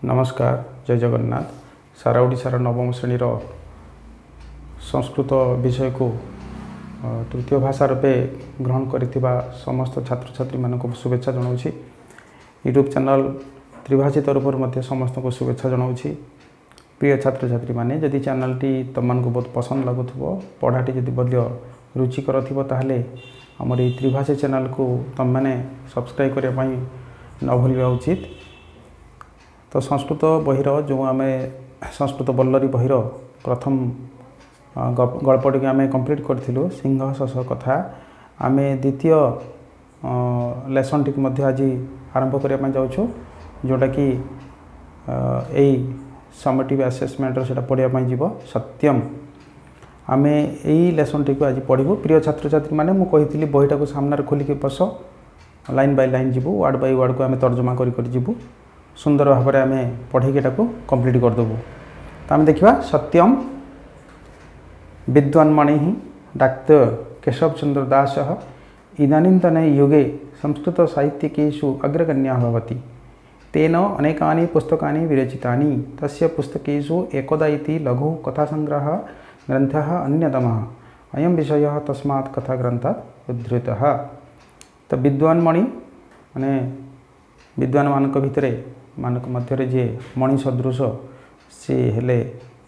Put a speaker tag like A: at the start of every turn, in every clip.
A: नमस्कार जय जगन्नाथ। सारा ओडिशार नवम श्रेणी संस्कृत विषय को तृतीय भाषा रूपे ग्रहण करिथिबा समस्त छात्र छात्री मानक शुभेच्छा जनाऊँ। यूट्यूब चैनल त्रिभाषी तरफ मध्य समस्त को शुभेच्छा जनाऊँ। प्रिय छात्र छात्री माने जदि चैनल टी तुम मानक बहुत पसंद लगुथबो पढ़ाटी जदि बल्य रुचिकर थिबो ताहले हमर ए त्रिभाषी चैनल को तुम माने सब्सक्राइब करिया पई न भूलिबा उचित। तो संस्कृत बहिर जो आम संस्कृत बल्लरी बहिर प्रथम गल्पटी को आम कंप्लीट करूँ सिंह शश कथा आम द्वितीय लेसन टी आज आरंभ करने जाऊँ जोटा कि यही समेटिव आसेसमेंट से पढ़ाई जीव सत्यम आम यही लेसन टी आज पढ़ू। प्रिय छात्र छात्री मैंने मुझे बहीटा को सामने खोलिक बस लाइन बाय लाइन जीवु वार्ड बाय वार्ड को आम तर्जमा करूँ सुंदर भाव में आम पढ़ेक कंप्लीट करदेबू। तो आम देखा सत्यम विद्वान्मणि डाक्तर केशव चंद्र दास इदानीन्तन युगे संस्कृत साहित्यिकेषु अग्रगण्यः भवति। तेन अनेकानि पुस्तकानि विरचितानि। तस्य पुस्तकेषु एकदा इति लघु कथासंग्रह ग्रन्थः अन्यतमः। अयं विषयः तस्मात् कथाग्रन्थात् उद्धृतः। तो विद्वान्मणि माने विद्वान मानक भितरे मानक मध्य जे मणि सदृश सी हेले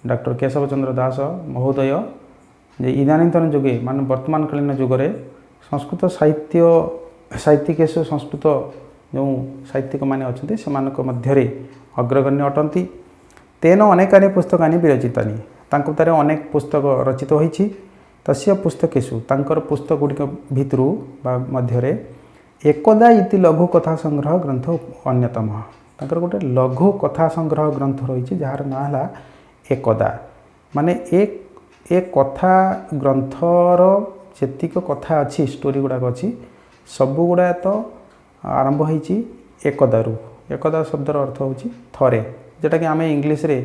A: डॉक्टर केशव चंद्र दास महोदय जे इदानीन्तन जुगे मान वर्तमान कालीन जुगरे संस्कृत साहित्यिकेषु संस्कृत जो साहित्यिक माने अछंती सेमानक मध्यरे अग्रगण्य अटंती। तेन अनेकानि पुस्तकानि विरचितानि। तांको तारे अनेक पुस्तक रचित होईछि। तस्य पुस्तकेषु तांकर पुस्तक गुडिक भितरु बा मध्यरे एकदा इति लघु कथा संग्रह ग्रंथ अन्यतम। तांकर गोटे लघु कथा संग्रह ग्रंथ रही जार ना है एकदा माने एक कथा ग्रंथर जेतिक कथा अच्छी स्टोरी गुड़ाक अच्छी सबु गुड़ा तो आरंभ होती एकदारू। एकदा शब्दर अर्थ हूँ थरे जोटा कि आम इंग्लीश रे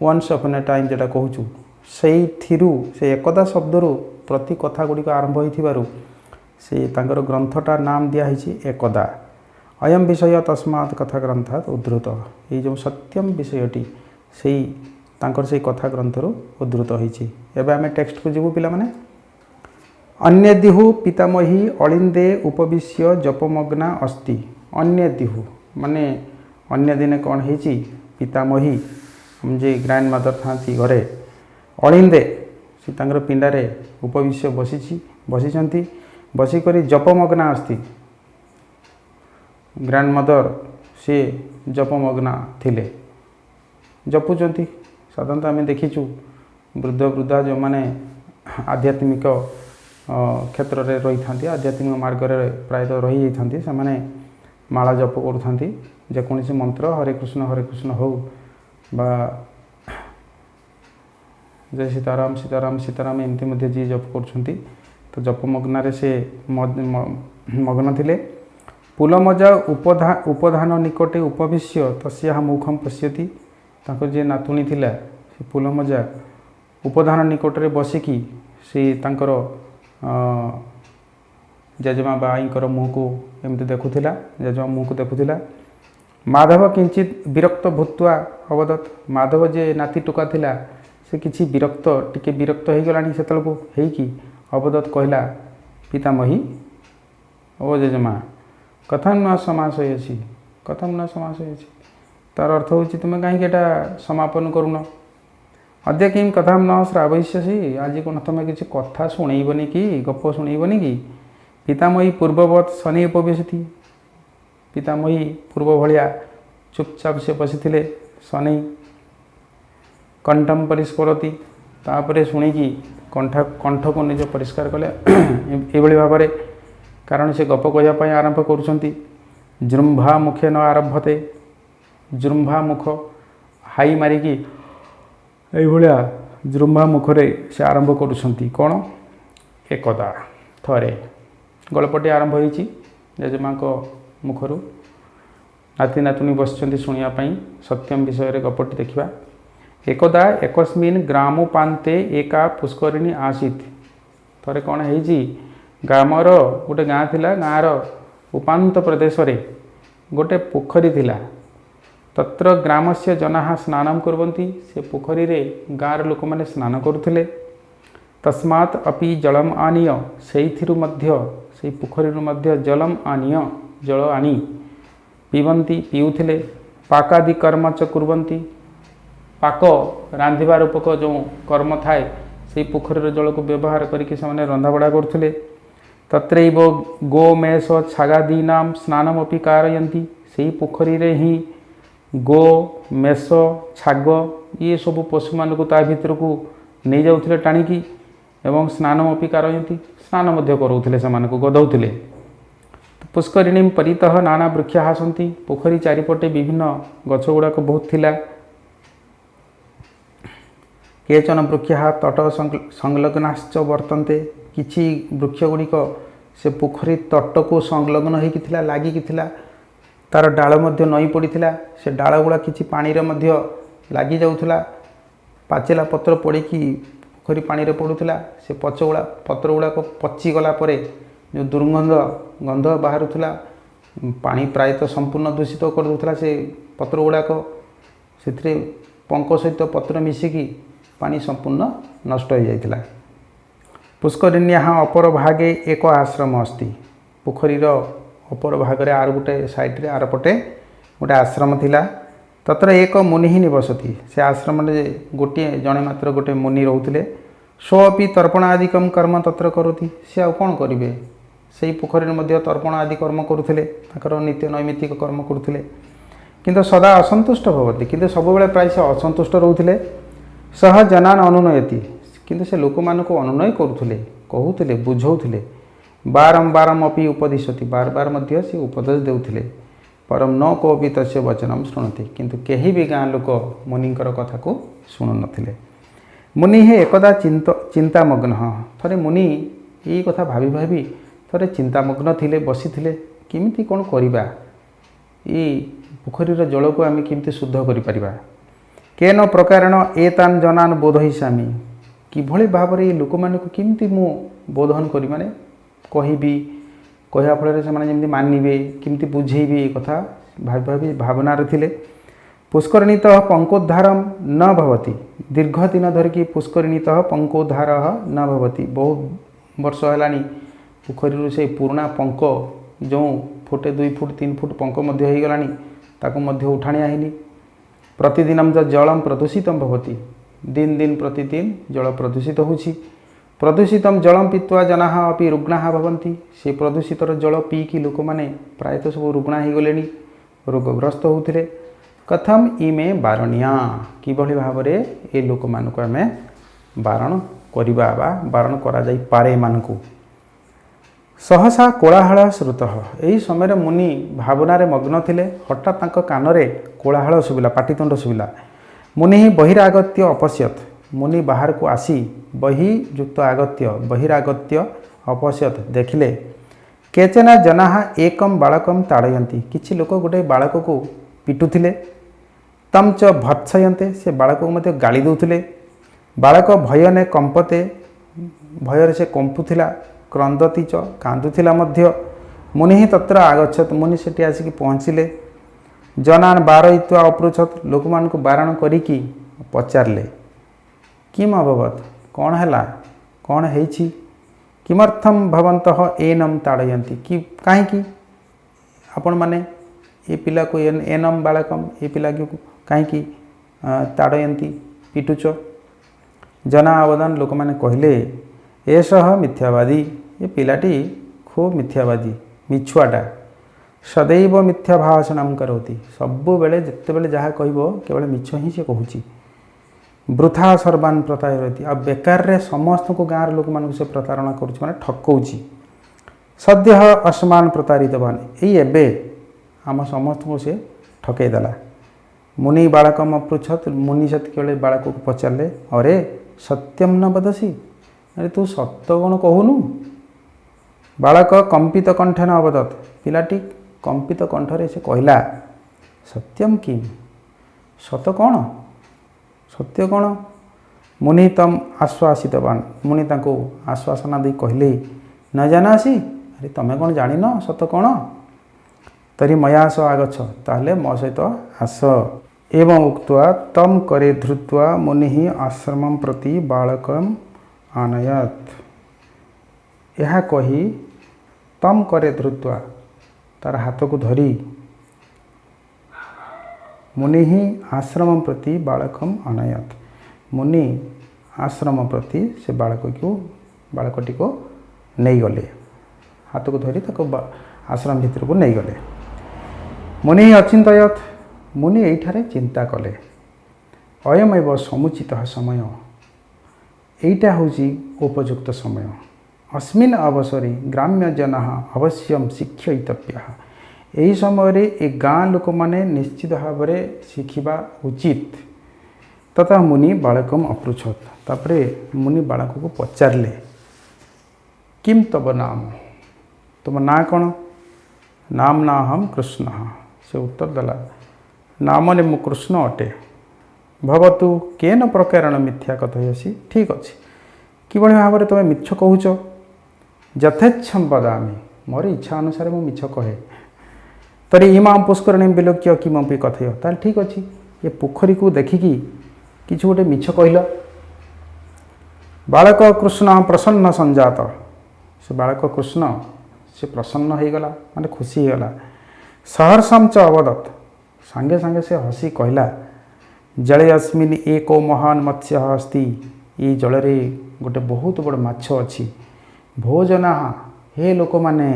A: वन्स अपन ए टाइम जोटा कहूँ से एकदा शब्दरू प्रति कथा गुड़िक आरंभ हो से तांकर ग्रंथटा नाम दिखाई एकदा। अयम विषय तस्मात् कथा ग्रंथात् उद्धृत। ये जो सत्यम विषयटी से तांकर से कथा ग्रंथरू उद्धृत होईछि। एबे आमे टेक्स्ट को जीवु पिला माने अन्य दिहु पितामही अलिंदे उपविश्य जपमग्ना अस्ति। अन्य दिहु माने अन्य दिने कौन होईछि पितामही हम जे ग्रैंड मदर थांती घरे अलिंदे से तांकर पिंडारे उपविश्य बसिछंती बसिक जपमग्ना अस्ति। ग्रैंड मदर सी जपमग्ना थिले जपुचंती। साधारणतः आम देखीचु वृद्ध वृद्धा जो माने आध्यात्मिक क्षेत्र में रही था आध्यात्मिक मार्ग में प्रायतः रही जाती से माने माला जप करुँच जेकोसी मंत्र हरे कृष्ण हो बा जय सीताराम सीताराम सीताराम एमती जी जप कर तो जपमग्न से मग्न थिले। पुलमजा उपधान निकटे उपविश्य तस्या मुखम पश्यति। ताको जे नातुणी थिला से पुलमजा उपधान निकटरे बसिकी से तांकर जेजेमा बाईंकर मुह को एमती देखुला जेजेमा मुह को देखुला। माधव किंचित विरक्त भूत्वा अवदत। माधव जे नाती टोका थिला से किछि विरक्त टिके विरक्त हो गलानी सेतलको हेकी अवदत कहला पितामही ओ जेजेमा कथम न समास होइछि कथम न समास होइछि। तार अर्थ होछि तुम कहीं समापन करुन। अद्य किं कथम न श्रावयिष्यसि। आज कौन तुम किसी कथा शुणैबनी कि गप शुणैबनी कि। पितामही पूर्ववत शनि उपविशति। पितामही पूर्व भलिया चुपचाप से बसी शनि कंठम परिस्फुरति। तापरे शुणिकी कंठ को निज परिष्कार कले ये भाव में कारण से गप कहवाई आरंभ करुँच। जृंभा मुखे न आरभते। जृंभा मुख हाई मारिकी ये जृंभा मुखरे से आरंभ करुँच कौन एकदा थरे। गल्पटी आरंभ होती जेजेमा मुखरू नाती नातुणी बसचंती शुणियापाई सत्यम विषय गपटी देखा। एकदा एकस्मिन् ग्रामोपान्ते एका पुष्करिणी आसीत्। थरे कौन है ग्रामर गोटे गाँ थिला। गाँर उपांत प्रदेश रे गोटे पोखरी थिला। तत्र ग्रामस्य जनाः स्नानं कुर्वन्ति से पोखरी रे गाँर लोक मैंने स्नान करुले तस्मात् अपि जलम आनीय से पोखरी मध्य जलम आनीय जल आनी पीबंती पीउथिले पाकादि कर्म च कुर्वन्ति पाक रांधिबा रूपक जो कर्म थाए से पोखरी जल को व्यवहार करके रंधाबढ़ा करुले तत्रैव गोमेष छागादीना स्नानमपि कारयन्ति से पोखरी रे ही गो मेष छाग ये सब पशु मानक ता भितर को नहीं जाउथिले टाणिकी एवं स्नानमपि कारयन्ति स्नान मध्य कराउथिले सेमानकु गधौथिले पुष्करिणी परितः नाना वृक्षा सन्ति पोखरी चारिपटे विभिन्न गछ गुड़ाक बहुत थिला केचन वृक्षा तट संलग्नाश्च वर्तन्ते किछि वृक्ष गुड़िक से पोखरी तट को संलग्न होइकिथिला लागिकिथिला तार डाल मध्य नई पड़ीथिला से डाल गुड़ा किछि पानी रे मध्य लागी जाउथिला पाचेला पत्र पड़ीकी पोखरी पानी रे पड़ुथिला से पत्र गुड़ा को पची गला परे जो दुर्गंध गंध बाहरुथिला पानी प्रायतः संपूर्ण दूषित कर दूसरा से पत्र गुड़ाक से पंक सहित पत्र मिसिकी पानी संपूर्ण नष्ट हो जाइथिला पुष्करिण्याः अपर भागे एक आश्रम अस्ति पोखरीर अपर भागरे आर गोटे साइड आर पटे गोटे आश्रम थिला तत्र एक मुनि ही निवसति से आश्रम गोटे जड़े मात्र गोटे मुनि रोते सोअपि तर्पणादिकम कर्म तत्र करोति से आ कौन करेंगे से पोखरी मध्य तर्पण आदि कर्म करुले नित्य नैमित्तिक कर्म करुले किंतु सदा असंतुष्ट भवति किंतु सब बेले प्राय से असंतुष्ट रोते सह जनान अनुनयति किंतु से लोक मानक अनुनय करुले कहूले बुझौले बारंबारम अपि उपदिशति बार बार मध्य से उपदेश देउथिले परम न कोपि तस्य वचनम शुणति किंतु केही भी गाँ लोक मुनिंकर कथा को शुणु नथिले मुनि हे एकदा चिंतामग्न थरे मुनि यही कथा भाभी भाभी थरे चिंतामग्न थिले बसी थिले किमिति कोन करिबा ई पोखरीर जल को आम केमती शुद्ध करि परिबा केन प्रकारेण एतान जनान बोधयिष्यामि किभଳି भाବରେ ये लोक मानक केमती मु बोधन करी माने कहबी कहवा फल से जमी मानवे किमती बुझेबी ये कथा भावी भावी भावनार थिले पुष्करिणीतः पंकोद्धारम न भवति दीर्घ दिन धरिकी पुष्करिणीतः पंकोद्धार न भवति बहुत वर्ष है पोखरी से पुराणा पंक जो फुटे 2 फुट 3 फुट पंक मध्य हो गलानी ताको मध्य उठाणिया हैनी प्रतिदिन जलम प्रदूषित भवति दिन दिन प्रतिदिन जल प्रदूषित होछि प्रदूषित जलम पीत्वा जना अभी रुग्णा भवन्ति से प्रदूषित जल पीकी लोक मैंने प्रायतः सब रुग्णा हो गले रोगग्रस्त होते कथम इमे बारणिया किभଳି भाବରେ ए लोक मानक आम बारण करिबा बा बारण करा जाई पारे मानकु सहसा कोलाहल श्रुत यही समय मुनि भावनार मग्न थिले हठात तांको कानरे कोलाहल सुबिला पाटितुंड सुबिला मुनि बहिरागत्य अपश्यत मुनि बाहर को आसी बहिर्युक्त आगत्य बहिरागत्य अपश्यत देखिले केचन जना एकम बालकम ताड़यती किछि लोक गोटे बालक को पिटुथिले तम च भत्सयन्ते से बालक को मध्य गाली दौथिले बालक भयने कंपते भयर से कंपुथिला क्रंदती च कांदुथिला मध्य मुनि तत्र आगछत मुनि सेठी आसिक पहुँचिले जनान बारयित्वा अपृछत लोक मान को बारण करिकी पचारले किम अभवत कौन है कौन है किमर्थम भवन्तः एनम ताड़यन्ति कि कहीं आपण मैंने ये पिला को एनम बालकम ये पिला को कहीं ताड़यन्ति पिटुच जना अवदान लोक मैंने कहले एषः मिथ्यावादी ये पिलाटी खूब मिथ्यावादी मिछुआटा सदैव मिथ्या भाषण करोति सबु बेले जिते बेले जहाँ कहबो केवल मिछ ही से कहूची वृथा सर्वान प्रतारयति आ बेकार रे समस्त को गाँव लोक मान से प्रतारणा करुच्ची माने ठकौची सद्य असमान प्रतारितवान यही एबे आम समस्त को से ठकईदेला मुनि बालकम अपृछत मुनि से बालक को पचारे अरे सत्यम न बदसी अरे तू सत्य कौन कहूनु बालक कंपित कंठ न अवदत पिलाटी कंपित कंठरे से कहला सत्यम कि सत कौन सत्य कौन मुनि तम आश्वासितवान मुनि तांको आश्वासना दे कहले न जानासी अरे तमें कौन जान सत कौन तरी मया सह आगच्छ ताहले मो सहित आस। एवं उक्त्वा तम करे धृत्वा मुनि आश्रम प्रति बालकम आनयत। यह कही तम करे धृत्वा तार हाथ को धरी मुनि आश्रम प्रति बालकम आनयत। मुनि आश्रम प्रति से बालकटी को नहीं गले, हाथ को धरी ताको आश्रम भितर को नहीं गले। मुनि अचिंतयत, मुनि एठारे चिंता कले अयमेव समुचित समय, एटा होची उपयुक्त समय। अस्मिन् अवसरे ग्राम्य जनाः अवश्यम शिक्षयितव्याः। यही समय ए गाँ लोक माने निश्चित भाव में शिखिबा उचित। तथा मुनि बालकम अपृछत, तापरे मुनि बालक को पचारे किम तब नाम, तुम ना कौन? नाम ना हम कृष्ण। से उत्तर देला नामने मु कृष्ण अटे। भवतु केन प्रकारेण मिथ्या कथयसी। ठीक अच्छे, किभली भाव में तुम मिछ कहूच? यथेच्छम वदामि, मोर इच्छा अनुसार मु मिछ कहे। तरी इमां पुष्करिणी विलोक्य किमपि कथय। ताल ठीक अच्छे, ये पोखरी को देखिकी किछु गोटे मिछ कहल। बालक कृष्ण प्रसन्न संजात, से बालक कृष्ण से प्रसन्न हो गला, माने खुशी हो गला। सहर्षम च अवदत, सांगे सांगे से हसी कहला जले अस्मिन् एको महान मत्स्य अस्ति, ये जल रे गोटे बहुत बड़ माछ अछि। भोजना, हे लोक माने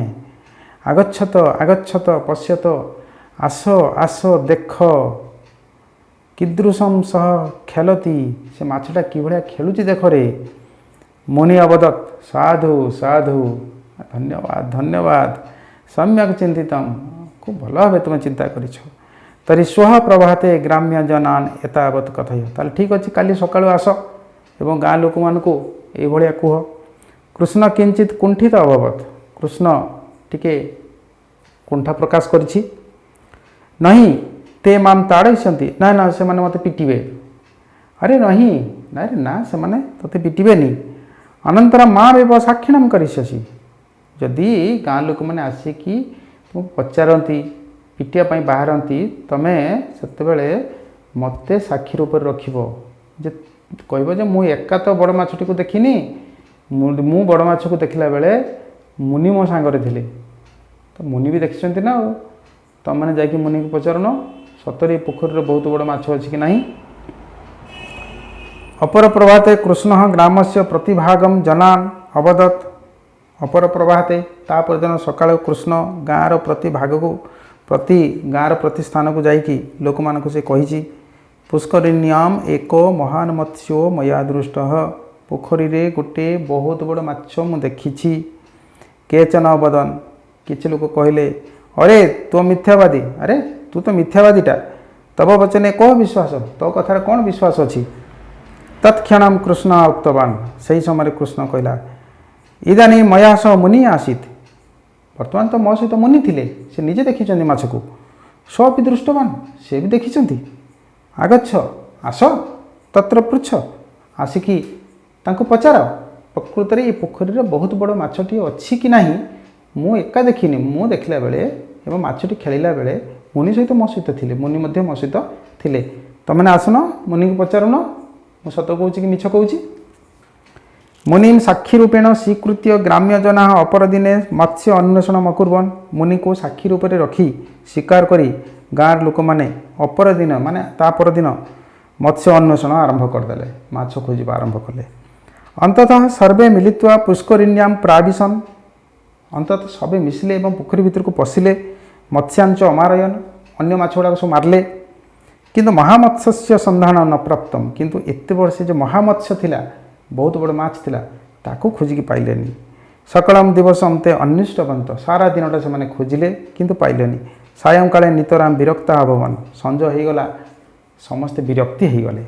A: आगच्छत आगच्छत पश्यत, आस आस देख कीदृशम सह खेलती, से माछटा किभलिया खेलुची देख रे। मुनि अवदत साधु साधु, धन्यवाद धन्यवाद, सम्यक चिंतितम, खूब भल भाव तुम चिंता करिछ। तरी श्वः प्रभाते ग्राम्य जनान एतावत कथय। ताले ठीक अच्छे, काली सकाळु आस एवं गाँ लोक मानकु ए भलिया कुह। कृष्ण किंचित कुंठित अभवत, कृष्ण टिके कुंठा प्रकाश करिछि। नहीं ते माम ताड़यसंती, ना ना से माने मते पिटिबे। अरे नहीं ना रे ना, से माने तते पिटिबेनी। अनंतर माँ एव साक्षिणम करिष्यसि, जदि गाँ लोक मैंने आसिकी तुमको पचारती पिटिया बाहरती, तमे सेतेबेले मते साक्षी रूप रखिब, जे कहब जे मु एका तो बड़ माछटी को देखिनी, मु बड़ माछ को देखला बेले मुनि मो सांगरे थिले, तो मुनि भी देखिसंती ना। तुम मैंने जाकि मुनि को पचारन सतरे पोखरी बहुत बड़ माछ अछि कि नहीं। अपर प्रभाते कृष्ण ग्रामस्य प्रतिभागम जनान अवदत। अपर प्रभाते तापर दिन सकाळ कृष्ण गाँर प्रति भाग को प्रति गाँर प्रति स्थान को जाइकी लोक मान से कही पुष्करिण्याम एको महान मत्स्यो मया दृष्ट। पोखरी रे गोटे बहुत बड़ माछ मु देखी। केचन अवदन, किछि लोक कहले अरे तो मिथ्यावादी, अरे तू तो मिथ्यावादीटा, तब वचने को विश्वास, तो कथार कौन विश्वास अच्छी। तत्क्षण कृष्ण उक्तवान, सही समय कृष्ण कहला इदानी मया सह मुनि आसीत। वर्तमान तो मो सहित मुनि थिले, से निजे देखी माछ को, स्वपि दृष्टवान, से भी देखी। आगच्छ आस तत्र पृछ, आसिकी तांको पचार प्रकृत में ये पोखरी रे बहुत बड़ माछटी अच्छी कि नहीं मु एका देखिनी। मु देखला बेले एवं माछटी खेलिला बेले मुनि सहित मो सहित थिले, मुनि मध्ये मो सहित थिले। तमने आसन मुनि को पचारुन, मु सत कहूँ कि मिछ कहूँ। मुनिम साक्षी रूपेण स्वीकृत्य ग्राम्य जना अपरदिने मत्स्य अन्वेषण अकुर्वन्। मुनि को साक्षी रूप से रखी स्वीकार करी गाँव लोक मैंने अपरदिन माने ता परदिन मत्स्य अन्वेषण आरंभ करदे, माछ खोजा आरंभ कले। अंततः सर्वे मिलित्वा पुष्करिण्याम प्राविशन, अंततः सबे मिसिले एवं पोखरी भितर को पशिले। मत्स्यांच अमारयन, अन्य माछ गुड़ाक सब मारले। किंतु महामत्स्य संधान न प्राप्तम, किंतु एते वर्ष जो महामत्स्य थिला बहुत बड़ माछ थिला ताको खोजिकी पाइलेनी। सकलम दिवस अंते अन्विष्टवंत, सारा दिनटा से माने खोजिले किंतु पाइलेनी। सायं काले नितराम विरक्ता अभवन, संज होगला समस्ते विरक्ति होगले।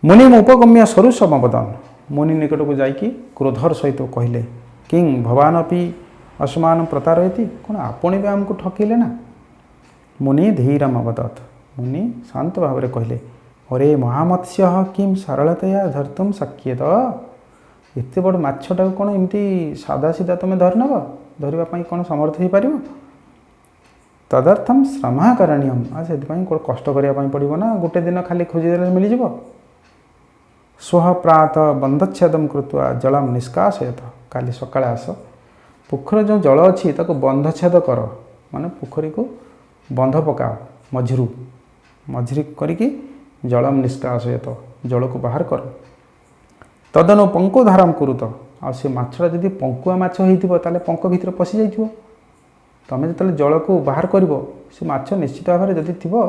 A: मुनि उपगम्य स्वरूप अवदन, मुनि निकट को जाइकी क्रोधर सहित कहले किं भवान अपि अस्मान प्रतारयति, कौन आपण भी आमको ठकेले ना। मुनि धीरम अवदत, मुनि शांत भाव में कहले अरे महामत्स्य किं सरलतया धर्तुम शक्येत, एते बड़ माछटा कौन एमती सादा सीधा तुम धरनब, धरवाई कौन समर्थ हो पार। तदर्थम श्रम करणीयम आ से कष्ट करने पड़ो ना गोटे दिन खाली खोजिदे मिल जाव स्व प्रातः बंधच्छेदम कृत्वा जलम निष्कासयत काली सकाଳେ आस पोखर जो जल अच्छी ताको बंधच्छेद कर माने पोखरी को बंध पकाओ मझिरी करिकी जलम निष्कासयत जल को बाहर कर तदनु पंकोधारम कुरुत आ से माछटा जदि पंकुआ माछ होइथिबो ताले पंक भितर पशि जाइथिबो तमे जतले जल को बाहर करिवो से माछ निश्चित भाव में जदि थिबो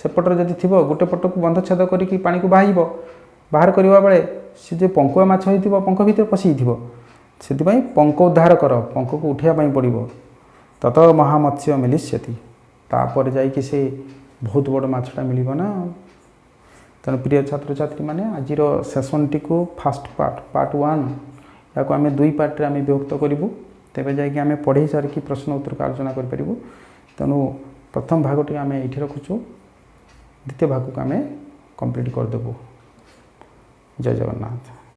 A: सेपटर जदि थिबो गोटे पट को बंधच्छेद करिकी पानी को बाहिबो बाहर करबा बेले से जे पंकुआ माछ होइथिबो पंक भितर पशि जाइथिबो सेति पंक उद्धार कर पंक को उठाइबा पड़ो तत महामत्स्य मिलिष्यति तापर जाइए से बहुत बड़ माछटा मिल ना तेणु प्रिय छात्र छात्री मैंने आज सेसन टी को फास्ट पार्ट 1 या आम 2 पार्ट्रे आम विभक्त करूँ तेरे जाकि पढ़े सारिकी प्रश्न उत्तर का आलोचना करूँ तेणु प्रथम भागटी आम ये रखुचु द्वितीय भाग को आम कंप्लीट करदेबू जय जगन्नाथ।